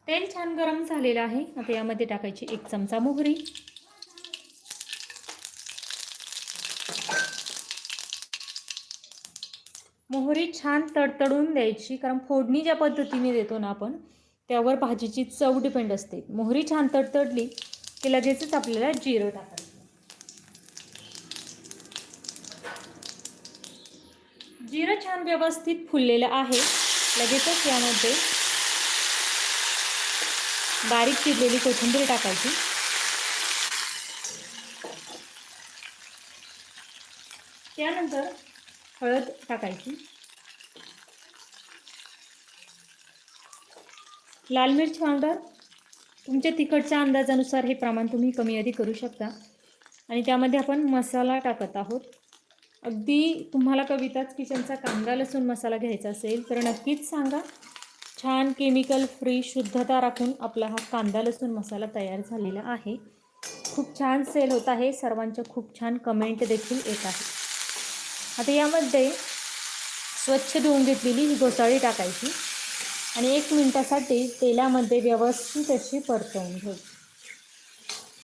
तेल छान गरम झालेलं आहे. आता यामध्ये टाकायची 1 चमचा मोहरी, मोहरी छान तडतडून द्यायची, कारण फोडणी ज्या पद्धतीने देतो ना आपण त्यावर भाजीची चव डिपेंड असते. मोहरी छान तडतडली की लगेचच आपल्याला जिरं टाकायचं. जिरं छान व्यवस्थित फुललेलं आहे. लगेचच यामध्ये बारीक चिरलेली कोथिंबीर टाकायची. त्यानंतर हळद टाकायची. लाल मिर्च पावडर तुमच्या तिखटच्या अंदाजानुसार हे प्रमाण तुम्ही कमी अधिक करू शकता. आणि त्यामध्ये आपण मसाला टाकत आहोत. अगदी तुम्हाला कविताच किचनचा कांदा लसूण मसाला घ्यायचा असेल तर नक्कीच सांगा. छान केमिकल फ्री शुद्धता राखून आपला हा कांदा लसूण मसाला तयार झालेला आहे. खूप छान सेल होत आहे. सर्वांच्या खूप छान कमेंट देखील येत आहे. आता यामध्ये स्वच्छ धुवून घेतलेली ही घोसाळी टाकायची आणि 1 मिनिटासाठी तेलामध्ये व्यवस्थित अशी परतवून घ्यायची.